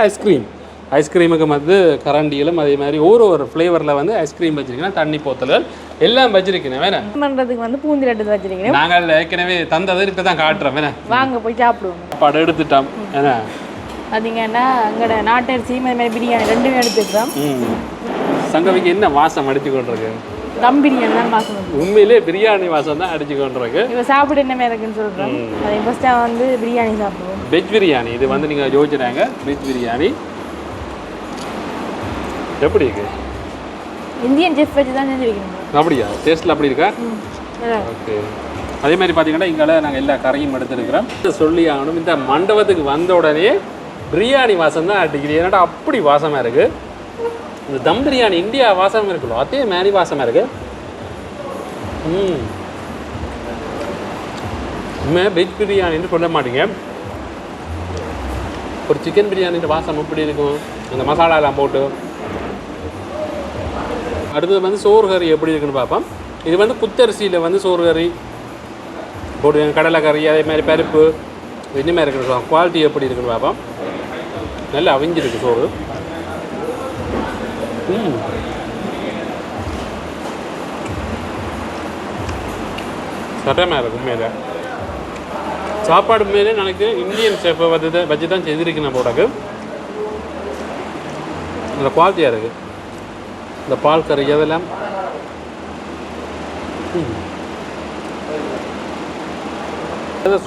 ஐஸ்கிரீமுக்கு வந்து கரண்டிகளும் அதே மாதிரி ஒரு ஃப்ளேவரில் வந்து ஐஸ்கிரீம் வச்சிருக்கேன். தண்ணி போத்தல்கள் எல்லாம் வச்சிருக்கேன். வேணா பண்ணுறதுக்கு வந்து பூந்தி லட்டு வச்சிருக்கேன். நாங்கள் ஏற்கனவே தந்தது இப்போ தான் காட்டுறோம். வேணா வாங்க போய் சாப்பிடுவோம். படம் எடுத்துட்டோம். ஏன்னா பார்த்தீங்கன்னா அங்கட நாட்டரிசி மாதிரி பிரியாணி ரெண்டுமே எடுத்துக்கிறோம். சங்கவிக்கு என்ன வாசம் அடிச்சு கொண்டிருக்கு? தம் பிரியாணி தான் வாசம். உண்மையிலே பிரியாணி வாசம் தான் அடிச்சு கொண்டிருக்கு. இப்போ சாப்பிட என்ன மாதிரி இருக்குன்னு சொல்கிறோம். அதை ஃபஸ்ட்டாக வந்து பிரியாணி சாப்பிடுவோம். வெஜ் பிரியாணி இது வந்து நீங்கள் யோசிச்சுறாங்க. வெஜ் பிரியாணி எப்படி இருக்கு? இந்தியன் செஃப் வச்சு தான் செஞ்சுருக்கீங்க. அப்படியா? டேஸ்ட்டில் அப்படி இருக்கா? ஓகே. அதே மாதிரி பார்த்தீங்கன்னா இங்கால நாங்கள் எல்லா கரையும் எடுத்துருக்கிறோம். சொல்லி ஆகணும், இந்த மண்டபத்துக்கு வந்த உடனே பிரியாணி வாசம் தான் அடிக்குது. ஏன்னாடா அப்படி வாசமாக இருக்குது. இந்த தம் பிரியாணி இந்தியா வாசம் இருக்குல்ல அதே மாதிரி வாசமாக இருக்குது. வெஜ் பிரியாணின்னு சொல்ல மாட்டீங்க. ஒரு சிக்கன் பிரியாணின்ற வாசம் எப்படி இருக்கும் அந்த மசாலாலாம் போட்டு. அடுத்தது வந்து சோறு கறி எப்படி இருக்குன்னு பார்ப்போம். இது வந்து குத்தரிசியில் வந்து சோறு கறி போட்டு கடலை கறி அதே மாதிரி பருப்பு இனிமேல் இருக்குன்னு குவாலிட்டி எப்படி இருக்குன்னு பார்ப்போம். நல்லா அவிஞ்சிருக்கு சோறு. சட்டமாக இருக்கும். உண்மையில சாப்பாடு உண்மையிலே எனக்கு இந்தியன் ஷெஃப்பை வச்சு தான் செய்திருக்கேன் போடாக்கு. நல்ல குவாலிட்டியாக இருக்குது. இந்த பால் கறி அதெல்லாம்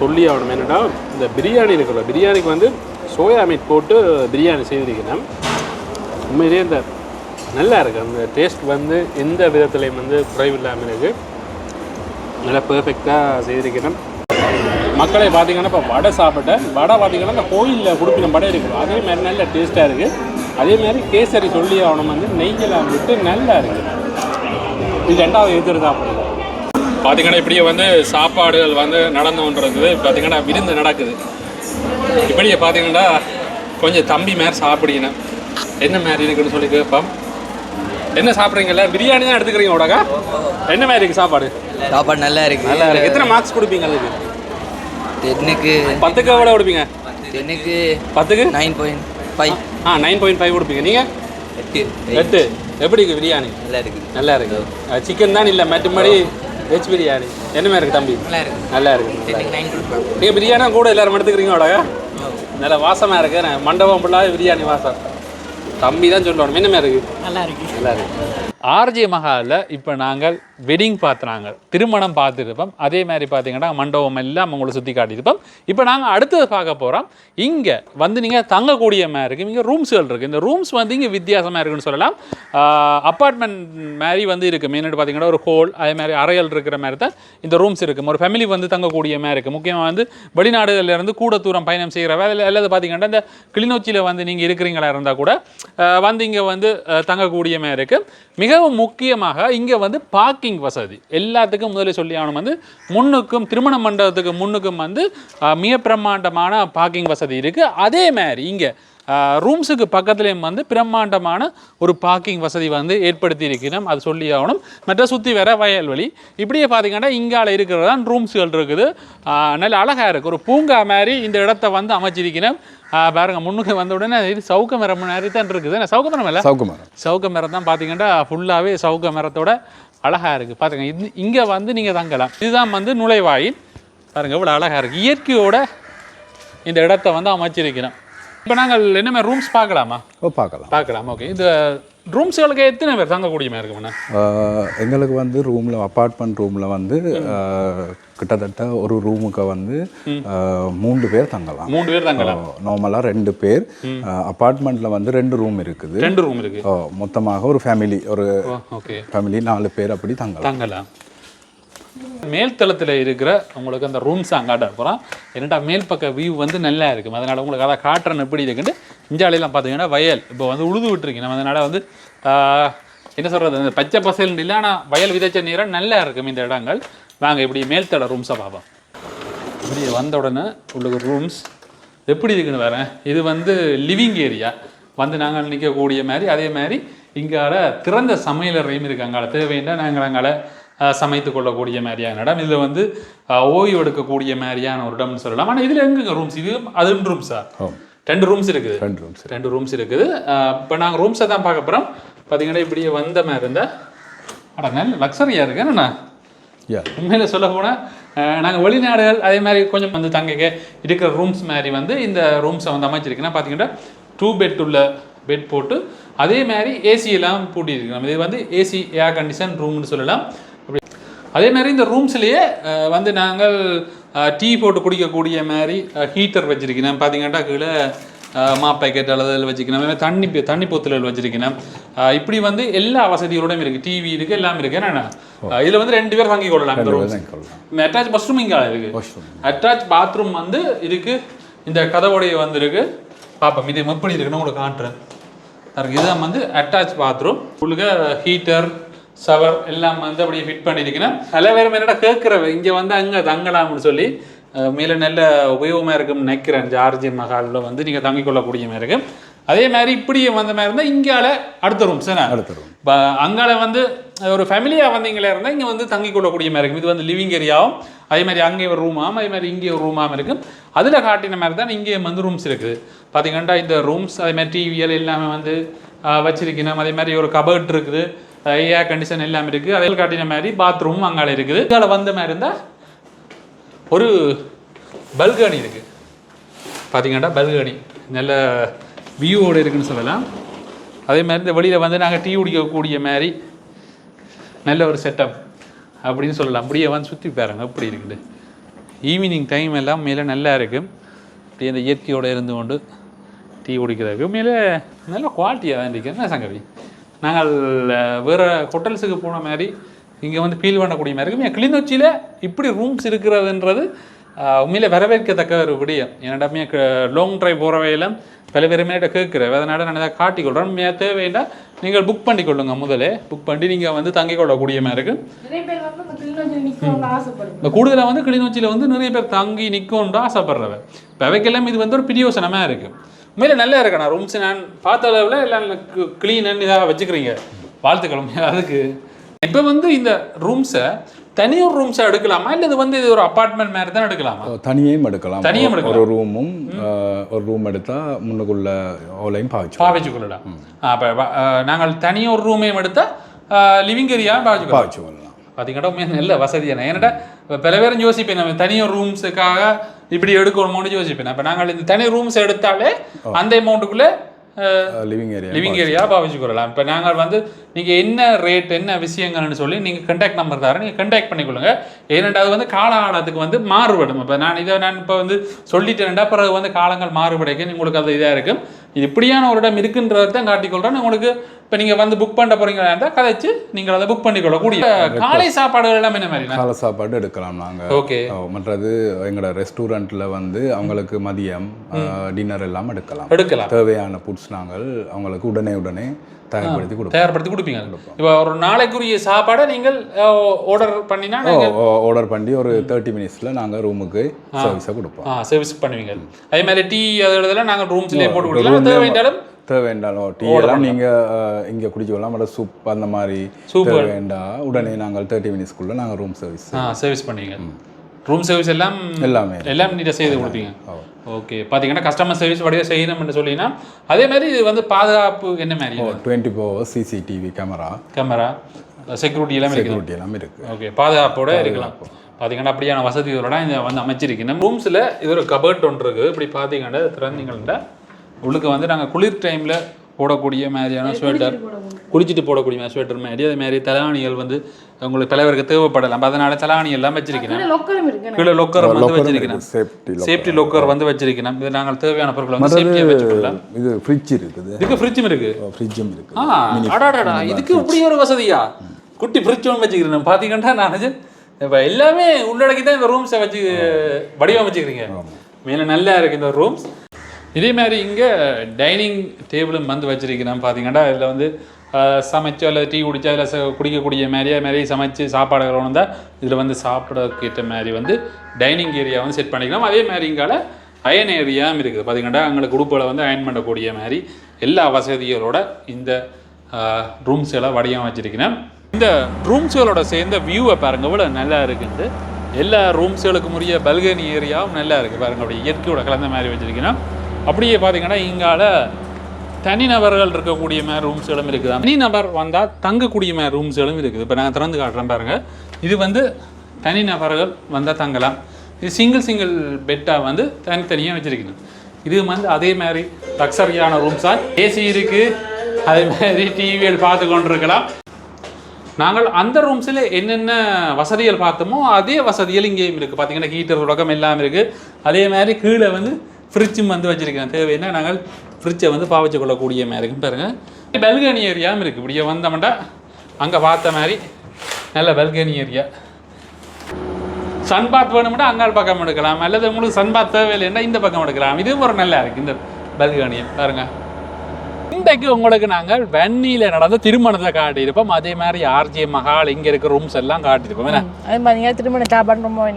சொல்லி ஆகணும். என்னென்னா இந்த பிரியாணி இருக்குல்ல, பிரியாணிக்கு வந்து சோயா மீட் போட்டு பிரியாணி செய்திருக்கிறேன். உண்மையிலே இந்த நல்லா இருக்குது. அந்த டேஸ்ட் வந்து எந்த விதத்துலேயும் வந்து குறைவில்லாமல் இருக்குது. நல்லா பெர்ஃபெக்டாக செய்திருக்கிறேன். மக்களை பார்த்தீங்கன்னா இப்போ வடை சாப்பிட்டேன். வடை பார்த்தீங்கன்னா இந்த கோயிலில் கொடுப்பின வடை இருக்குது அதே மாதிரி நல்ல டேஸ்ட்டாக இருக்குது. அதே மாதிரி கேசரி சொல்லி ஆகணும் வந்து நெய்யெல்லாம் விட்டு நல்லா இருக்குது. இது ரெண்டாவது எடுத்துகிட்டு சாப்பிடுது. பார்த்தீங்கன்னா இப்படியே வந்து சாப்பாடுகள் வந்து நடந்து கொண்டிருக்குது. பார்த்தீங்கன்னா விருந்து நடக்குது. இப்படியே பார்த்தீங்கன்னா கொஞ்சம் தம்பி மாதிரி சாப்பிடுங்கண்ணா என்ன மாதிரி இருக்குன்னு சொல்லி கேட்போம். என்ன சாப்பிட்றீங்கல்ல? பிரியாணி தான் எடுத்துக்கிறீங்க உடகா? என்ன மாதிரி இருக்குது சாப்பாடு? சாப்பாடு நல்லா இருக்குது. நல்லா இருக்குது. எத்தனை மார்க்ஸ் கொடுப்பீங்க அதுக்கு? 10க்கு 10க்கு எவ்வளோ கொடுப்பீங்க? 10க்கு 10க்கு 9.5. 9.5 கொடுப்பீங்க. நீங்கள் 8. எப்படி இருக்குது பிரியாணி? நல்லா இருக்குது. நல்லா இருக்குது. சிக்கன் தான் இல்லை மற்றபடி வெஜ் பிரியாணி என்ன மாதிரி இருக்குது தம்பி? நல்லா இருக்குது. நல்லா இருக்குது. 10க்கு 9 கொடுப்பேன். நீங்கள் பிரியாணி கூட எல்லாரும் எடுத்துக்கிறீங்க அவ்வளோ நல்ல வாசமாக இருக்கு. மண்டபம் ஃபுல்லாக பிரியாணி வாசம். தம்பி தான் சொல்லணும் என்ன மாதிரி இருக்குது? நல்லா இருக்கு. நல்லா இருக்குது. ஆர்ஜே மஹாலில் இப்போ நாங்கள் வெட்டிங் பார்த்துனாங்க, திருமணம் பார்த்துருப்போம். அதே மாதிரி பார்த்தீங்கன்னா மண்டபம் எல்லாம் உங்களை சுற்றி காட்டியிருப்போம். இப்போ நாங்கள் அடுத்தது பார்க்க போகிறோம். இங்கே வந்து நீங்கள் தங்கக்கூடிய மாதிரி இருக்குது. இங்கே ரூம்ஸ்கள் இருக்குது. இந்த ரூம்ஸ் வந்து இங்கே வித்தியாசமாக இருக்குன்னு சொல்லலாம். அப்பார்ட்மெண்ட் மாதிரி வந்து இருக்குது. மெயினாக பார்த்தீங்கன்னா ஒரு ஹோல் அதே மாதிரி அறைகள் இருக்கிற மாதிரி தான் இந்த ரூம்ஸ் இருக்குது. ஒரு ஃபேமிலி வந்து தங்கக்கூடிய மாதிரி இருக்குது. முக்கியமாக வந்து வெளிநாடுகளிலேருந்து கூட தூரம் பயணம் செய்கிறவ அல்லது பார்த்தீங்கன்னா இந்த கிளிநொச்சியில் வந்து நீங்கள் இருக்கிறீங்களா இருந்தால் கூட வந்து இங்கே வந்து தங்கக்கூடிய மாதிரி இருக்குது. மிகவும் முக்கியமாக இங்கே வந்து பார்க்கிங் வசதி எல்லாத்துக்கும் முதல்ல சொல்லி ஆகணும். வந்து முன்னுக்கும் திருமண மண்டபத்துக்கு முன்னுக்கும் வந்து மிக பிரம்மாண்டமான பார்க்கிங் வசதி இருக்குது. அதே மாதிரி இங்கே ரூம்ஸுக்கு பக்கத்துலேயும் வந்து பிரம்மாண்டமான ஒரு பார்க்கிங் வசதி வந்து ஏற்படுத்தி இருக்கிறோம். அது சொல்லி ஆகணும். மற்ற சுற்றி வேற வயல்வெளி இப்படியே பார்த்தீங்கன்னா இங்கால இருக்கிறது தான் ரூம்ஸுகள் இருக்குது. நல்ல அழகாக இருக்குது. ஒரு பூங்கா மாதிரி இந்த இடத்த வந்து அமைச்சிருக்கிறோம். பாருங்க முன்னுக்கு வந்த உடனே இது சவுக்க மரம் மாதிரி தான் இருக்குது. சவுக்க மரம் இல்லை, சவுக்க மரம் தான் பார்த்தீங்கன்னா ஃபுல்லாகவே சவுக்க மரத்தோட அழகாக இருக்குது. பார்த்துங்க இங்கே வந்து நீங்கள் தங்கலாம். இதுதான் வந்து நுழைவாயில். பாருங்கள் எவ்வளோ அழகாக இருக்குது. இயற்கையோட இந்த இடத்த வந்து அமைச்சிருக்கிறோம். இப்போ நாங்கள் என்ன மாதிரி ரூம்ஸ் பார்க்கலாமா? பார்க்கலாம். ஓகே. இந்த ரூம்ஸ்களுக்கு எத்தனை பேர் தங்கக்கூடிய மாதிரி இருக்குண்ணா? எங்களுக்கு வந்து ரூமில் அப்பார்ட்மெண்ட் ரூமில் வந்து கிட்டத்தட்ட ஒரு ரூமுக்கு வந்து 3 பேர் தங்கலாம். 3 பேர் தங்கலாம். நார்மலாக 2 பேர். அப்பார்ட்மெண்ட்டில் வந்து 2 ரூம் இருக்குது. 2 ரூம் இருக்குது. மொத்தமாக ஒரு ஃபேமிலி ஓகே ஃபேமிலி 4 பேர் அப்படி தங்கலாம். மேல்தளத்தில் இருக்கிற உங்களுக்கு அந்த ரூம்ஸ் அங்காட்ட போகிறோம். என்னடா மேல் பக்க வியூ வந்து நல்லா இருக்கும். அதனால் உங்களுக்கு அதை காட்டுறன்னு எப்படி இருக்குன்னு இஞ்சாலையெல்லாம் பார்த்தீங்கன்னா வயல் இப்போ வந்து உழுது விட்டுருக்கு. நம்ம அதனால் வந்து என்ன சொல்கிறது அந்த பச்சை பசல்னு இல்லை, ஆனால் வயல் விதைச்ச நீரம் நல்லா இருக்கும் இந்த இடங்கள். வாங்க இப்படி மேல்தள ரூம்ஸை பார்ப்போம். இப்படி வந்த உடனே உங்களுக்கு ரூம்ஸ் எப்படி இருக்குன்னு வரேன். இது வந்து லிவிங் ஏரியா வந்து நாங்கள் நிற்கக்கூடிய மாதிரி. அதே மாதிரி இங்கால திறந்த சமையலறையும் இருக்குது. அங்கால தேவைன்னா நாங்கள் அங்கால சமைத்து கொள்ளக்கூடிய மாதிரியான இடம். இதில் வந்து ஓய்வு எடுக்கக்கூடிய மாதிரியான ஒரு இடம்னு சொல்லலாம். ஆனால் இதில் எங்கெங்க ரூம்ஸ்? இது அது ரூம்ஸா? 2 ரூம்ஸ் இருக்குது. 2 ரூம்ஸ் இருக்குது. இப்போ நாங்கள் ரூம்ஸை தான் பார்க்க போகிறோம். பார்த்தீங்கன்னா இப்படியே வந்த மாதிரி இருந்தால் நல்ல லக்ஸரியாக இருக்கு. என்னண்ணா உண்மையில் சொல்ல போனால் நாங்கள் வெளிநாடுகள் அதே மாதிரி கொஞ்சம் வந்து தங்க இருக்கிற ரூம்ஸ் மாதிரி வந்து இந்த ரூம்ஸை வந்து அமைச்சிருக்குன்னா பார்த்தீங்கன்னா 2 பெட் உள்ள பெட் போட்டு அதே மாதிரி ஏசியெல்லாம் பூட்டியிருக்கணும். இது வந்து ஏசி ஏர் கண்டிஷன் ரூம்னு சொல்லலாம். அதே மாதிரி இந்த ரூம்ஸ்லேயே வந்து நாங்கள் டீ போட்டு குடிக்கக்கூடிய மாதிரி ஹீட்டர் வச்சுருக்கணும். பார்த்தீங்கன்னா கீழே பேக்கெட் அளவில் வச்சுக்கணும். தண்ணி போத்தல் வச்சுருக்கணும். இப்படி வந்து எல்லா வசதிகளோடையும் இருக்குது. டிவி இருக்குது, எல்லாம் இருக்குது. என்னென்ன இதில் வந்து 2 பேர் தங்கி கொள்ளலாம். இந்த ரூம்ஸ் அட்டாச் பாத்ரூம் இங்கே இருக்குது. அட்டாச் பாத்ரூம் வந்து இதுக்கு இந்த கதவுடைய வந்து இருக்குது. பார்ப்போம் இது எப்படி இருக்குன்னு உங்களுக்கு காட்டுறேன். இதுதான் வந்து அட்டாச் பாத்ரூம். உங்களுக்கு ஹீட்டர் ஷவர் எல்லாம் வந்து அப்படியே ஃபிட் பண்ணியிருக்கேன். நல்ல வேறு என்னடா கேட்குறவ இங்கே வந்து அங்கே தங்கலாம்னு சொல்லி மேலே நல்ல உபயோகமாக இருக்குன்னு நினைக்கிறேன். ஆர்ஜே மஹாலில் வந்து நீங்கள் தங்கிக் கொள்ளக்கூடிய மாதிரி இருக்கும். அதே மாதிரி இப்படியே வந்த மாதிரி இருந்தால் இங்கால அடுத்த ரூம்ஸ் அடுத்த ரூம். இப்போ அங்கால வந்து ஒரு ஃபேமிலியாக வந்தீங்களே இருந்தால் இங்கே வந்து தங்கிக் கொள்ளக்கூடிய மாதிரி இருக்கும். இது வந்து லிவிங் ஏரியாவும் அதே மாதிரி அங்கே ஒரு ரூமாகவும் அதே மாதிரி இங்கே ஒரு ரூமாகவும் இருக்கும். அதில் காட்டின மாதிரி தான் இங்கே வந்து ரூம்ஸ் இருக்குது. பார்த்தீங்கன்னா இந்த ரூம்ஸ் அதே மாதிரி டிவிஎல் எல்லாமே வந்து வச்சிருக்கணும். அதே மாதிரி ஒரு கபர்ட் இருக்குது, ஏர் கண்டிஷன் எல்லாமே இருக்குது. அதில் காட்டின மாதிரி பாத்ரூமும் அங்கால இருக்குது. இங்கால வந்த மாதிரி இருந்தால் ஒரு பல்கனி இருக்குது. பார்த்தீங்கன்னா பல்கனி நல்ல வியூவோடு இருக்குதுன்னு சொல்லலாம். அதே மாதிரி இந்த வெளியில் வந்து நாங்கள் டீ குடிக்கக்கூடிய மாதிரி நல்ல ஒரு செட்டப் அப்படின்னு சொல்லலாம். அப்படியே வந்து சுற்றி பாருங்க எப்படி இருக்குது. ஈவினிங் டைம் எல்லாம் மேலே நல்லா இருக்குது. அப்படியே இந்த இயற்கையோடு இருந்து கொண்டு டீ குடிக்கிறதுக்கு மேலே நல்ல குவாலிட்டியாக தான் இருக்குது. என்ன சங்கவி நாங்கள் வேறு ஹோட்டல்ஸுக்கு போன மாதிரி இங்கே வந்து ஃபீல் பண்ணக்கூடிய மாதிரி இருக்கும். கிளிநொச்சியில் இப்படி ரூம்ஸ் இருக்கிறதுன்றது உண்மையிலே வரவேற்கத்தக்க ஒரு விடயம். என்னடாமே லாங் ட்ரைவ் போகிறவையெல்லாம் பல பேருமேட்ட கேட்குறேன். அதனால் நான் எதாவது காட்டிக்கொள்கிறேன். தேவையில்லை நீங்கள் புக் பண்ணிக்கொள்ளுங்க. முதலே புக் பண்ணி நீங்கள் வந்து தங்கிக் கொள்ளக்கூடிய மாதிரி இருக்கும். இப்போ கூடுதலாக வந்து கிளிநொச்சியில் வந்து நிறைய பேர் தங்கி நிற்கணுன்னு ஆசைப்படுறவன். இப்போ அவைக்கெல்லாம் இது வந்து ஒரு பிரியோசனமாக இருக்குது. உண்மையிலே நல்லா இருக்கண்ணா ரூம்ஸ். நான் பார்த்த அளவில் எல்லாம் க்ளீன் இதாக வச்சுக்கிறீங்க. வாழ்த்துக்கள் அதுக்கு. இப்போ வந்து இந்த ரூம்ஸை தனியொரு ரூம்ஸ் எடுக்கலாமா இல்லை இது வந்து இது ஒரு அபார்ட்மெண்ட் மாதிரி தான் எடுக்கலாமா? தனியும் எடுக்கலாம். தனியும் எடுக்கலாம். ஒரு ரூமும் ஒரு ரூம் எடுத்தால் முன்னுக்குள்ள ஓலையும் பாவிச்சுக்கொள்ளலாம். அப்போ நாங்கள் தனியாக ஒரு ரூமையும் எடுத்தால் லிவிங் ஏரியா பாவிச்சுக்கொள்ளலாம். பார்த்தீங்கன்னா நல்ல வசதியான. ஏன்னாடா பல பேரும் யோசிப்பேன் நம்ம தனியாக ரூம்ஸுக்காக இப்படி எடுக்கணுமோன்னு யோசிப்பேன். அப்போ நாங்கள் இந்த தனி ரூம்ஸ் எடுத்தாலே அந்த அமௌண்ட்டுக்குள்ளே லிவிங் ஏரியா பாவிச்சுக்கொள்ளலாம். இப்போ நாங்கள் வந்து நீங்கள் என்ன ரேட் என்ன விஷயங்கள்னு சொல்லி நீங்கள் கான்டாக்ட் நம்பர் தரேன், நீங்கள் கான்டாக்ட் பண்ணிக்கொள்ளுங்க. ஏனென்றால் அது வந்து காலத்துக்கு வந்து மாறுபடும். இப்போ நான் இப்போ வந்து சொல்லிட்டேன்டா பிறகு வந்து காலங்கள் மாறுபடைக்க உங்களுக்கு அது இதாக இருக்கும். இது இப்படியான ஒரு இடம் இருக்குன்றதை தான் காட்டிக்கொள்கிறேன். உங்களுக்கு இப்போ நீங்கள் வந்து புக் பண்ண போகிறீங்களா இருந்தால் கதைச்சு நீங்கள் அதை புக் பண்ணிக்கொள்ளக்கூடிய காலை சாப்பாடுகள் எல்லாம் என்ன மாதிரி? காலை சாப்பாடு எடுக்கலாம் நாங்கள். ஓகே. மற்றது எங்களோட ரெஸ்டாரண்ட்டில் வந்து அவங்களுக்கு மதியம் டின்னர் எல்லாம் எடுக்கலாம். தேவையான ஃபுட்ஸ் நாங்கள் அவங்களுக்கு உடனே தயார்படுத்தி கொடுப்பீங்க. இப்போ ஒரு நாளைக்குரிய சாப்பாடை நீங்கள் ஆர்டர் பண்ணி ஒரு 30 மினிட்ஸில் நாங்கள் ரூமுக்கு சர்வீஸாக கொடுப்போம். சர்வீஸ் பண்ணுவீங்க. அதே மாதிரி டீ அதெல்லாம் நாங்கள் ரூம்ஸ்லேயே போட்டு கொடுக்கலாம். தேவைண்டாலும் டீ எல்லாம் நீங்கள் இங்கே குடிச்சுக்கலாம். மற்ற சூப் அந்த மாதிரி சூப் வேண்டாம். உடனே நாங்கள் 30 மினிட்ஸ்க்குள்ளே நாங்கள் ரூம் சர்வீஸ் பண்ணுவீங்க. ரூம் சர்வீஸ் எல்லாம் நீட்டாக செய்து கொடுப்பீங்க. ஓகே. பார்த்தீங்கன்னா கஸ்டமர் சர்வீஸ் வழியாக செய்யணும்னு சொல்லினா அதே மாதிரி இது வந்து பாதுகாப்பு என்ன மாதிரி 24 hours சிசிடிவி கேமரா செக்யூரிட்டி எல்லாம் இருக்குது. ஓகே. பாதுகாப்போட இருக்கலாம். பார்த்தீங்கன்னா அப்படியான வசதிகளோட இதை வந்து அமைச்சிருக்கணும். ரூம்ஸில் இது ஒரு கபர்ட் ஒன்று இருக்குது. இப்படி பார்த்தீங்கன்னா திறந்தீங்கன்னா உள்ளுக்கு வந்து நாங்கள் குளிர் டைமில் போடக்கூடிய மாதிரியான ஸ்வெட்டர், குளிச்சுட்டு போடக்கூடிய ஸ்வெட்டர் மாதிரி, அதே மாதிரி தலாணிகள் வந்து உங்களுக்கு தலைவருக்கு தேவைப்படலாம். அதனால தலாணி எல்லாம் வச்சிருக்கிறேன். கீழே லொக்கர் வந்து வச்சிருக்கிறேன். சேஃப்டி லொக்கர் வந்து வச்சிருக்கிறேன். இது நாங்கள் தேவையான பொருட்களை வந்து சேஃப்டியாக வச்சுக்கலாம். இது ஃப்ரிட்ஜ் இருக்குது. இதுக்கு ஃப்ரிட்ஜும் இருக்குது. அடாடா, இதுக்கு இப்படி ஒரு வசதியா? குட்டி ஃப்ரிட்ஜ் ஒன்று வச்சுக்கிறேன். பார்த்தீங்கன்னா நான் இப்போ எல்லாமே உள்ளடக்கி தான் இந்த ரூம்ஸை வச்சு வடிவமைச்சுக்கிறீங்க. மேலே நல்லா இருக்குது இந்த ரூம்ஸ். இதே மாதிரி இங்கே டைனிங் டேபிளும் வந்து வச்சுருக்கிறேன். பார்த்தீங்கன்னா இதில் வந்து சமைச்சோ இல்லை டீ குடிச்சா அதில் குடிக்கக்கூடிய மாதிரி சமைச்சு சாப்பாடுகள் வந்தால் இதில் வந்து சாப்பிடக்கிட்ட மாதிரி வந்து டைனிங் ஏரியா வந்து செட் பண்ணிக்கலாம். அதே மாதிரி இங்கால அயன் ஏரியாவும் இருக்குது. பார்த்தீங்கன்னா எங்களுக்கு உடுப்புகளை வந்து அயன் பண்ணக்கூடிய மாதிரி எல்லா வசதிகளோட இந்த ரூம்ஸ்களை வடிவம் வச்சுருக்கிறேன். இந்த ரூம்ஸ்களோட சேர்ந்த வியூவை பாருங்கள் இவ்வளோ நல்லா இருக்குது. எல்லா ரூம்ஸ்களுக்கும் உரிய பல்கனி ஏரியாவும் நல்லா இருக்குது பாருங்கள். அப்படி இயற்கையோட கலந்த மாதிரி வச்சுருக்கேன். அப்படியே பார்த்தீங்கன்னா இங்கால தனிநபர்கள் இருக்கக்கூடிய மாதிரி ரூம்ஸ்களும் இருக்குது. தனிநபர் வந்தால் தங்கக்கூடிய மாதிரி ரூம்ஸ்களும் இருக்குது. இப்போ நான் திறந்து காட்டுறேன் பாருங்கள். இது வந்து தனிநபர்கள் வந்தால் தங்கலாம். இது சிங்கிள் பெட்டாக வந்து தனித்தனியாக வச்சுருக்கணும். இது வந்து அதே மாதிரி லக்ஸரியான ரூம்ஸாக ஏசி இருக்குது. அதே மாதிரி டிவியில் பார்த்து கொண்டு இருக்கலாம். நாங்கள் அந்த ரூம்ஸில் என்னென்ன வசதிகள் பார்த்தோமோ அதே வசதிகள் இங்கேயும் இருக்குது. பார்த்தீங்கன்னா ஹீட்டர் தொடக்கம் எல்லாம் இருக்குது. அதே மாதிரி கீழே வந்து ஃப்ரிட்ஜும் வந்து வச்சுருக்கேன். தேவைன்னா நாங்கள் ஃப்ரிட்ஜை வந்து பாவிச்சு கொள்ளக்கூடிய மாதிரி இருக்கும் பாருங்கள். பெல்கனி ஏரியாவும் இருக்குது. இப்படியே வந்தோம்னா அங்கே பார்த்த மாதிரி நல்ல பெல்கனி ஏரியா. சன்பாத் வேணும்னா அங்காள் பக்கம் எடுக்கலாம், அல்லது உங்களுக்கு சன்பாத் தேவையில்லைன்னா இந்த பக்கம் எடுக்கலாம். இதுவும் ஒரு நல்லா இருக்குது இந்த பெல்கனியை பாருங்கள். இன்றைக்கு உங்களுக்கு நாங்கள் வன்னியில் நடந்த திருமணத்தை காட்டியிருப்போம். அதே மாதிரி ஆர்ஜே மஹால் இங்கே இருக்க ரூம்ஸ் எல்லாம் காட்டியிருப்போம். அதே மாதிரி திருமண சாப்பாடு ரொம்ப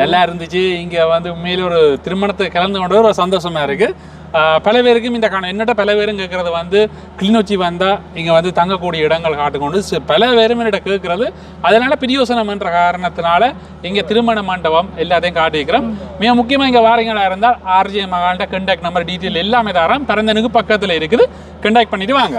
நல்லா இருந்துச்சு. இங்கே வந்து உண்மையில ஒரு திருமணத்தை கலந்து கொண்டு ஒரு சந்தோஷமா இருக்குது. பல பேருக்கும் இந்த என்னட்ட பல பேரும் கேட்குறது வந்து கிளிநொச்சி வந்தால் இங்கே வந்து தங்கக்கூடிய இடங்கள் காட்டுக்கொண்டு பல பேரும் என்னிட்ட கேட்குறது. அதனால் பிரியோசனம் என்ற காரணத்தினால இங்கே திருமண மண்டபம் எல்லாத்தையும் காட்டியிருக்கிறோம். மிக முக்கியமாக இங்கே வாரீங்களா இருந்தால் ஆர்ஜே மகால்கிட்ட கான்டாக்ட் நம்பர் டீட்டெயில் எல்லாமே தரோம். பிறந்தனுக்கு பக்கத்தில் இருக்குது. கான்டாக்ட் பண்ணிட்டு வாங்க.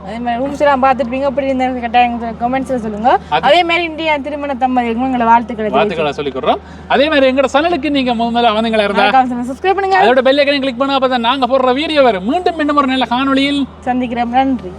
அதே மாதிரி ரூம்ஸ் எல்லாம் பார்த்துருப்பீங்க. அப்படி இந்த கட்டாயம் கமெண்ட்ஸில் சொல்லுங்க. அதே மாதிரி இந்தியா திருமண தம்பதிகளுக்கும் எங்களை வாழ்த்துக்களை சொல்லிக்கிறோம். அதே மாதிரி எங்களோட சேனலுக்கு நீங்க முதல்ல அவங்களா இருந்தா சப்ஸ்கிரைப் பண்ணுங்க. அதோட பெல் ஐகானை கிளிக் பண்ணா அப்பதான் நாங்க போடுற வீடியோ வரும். மீண்டும் ஒரு நல்ல காணொளியில் சந்திக்கிறோம். நன்றி.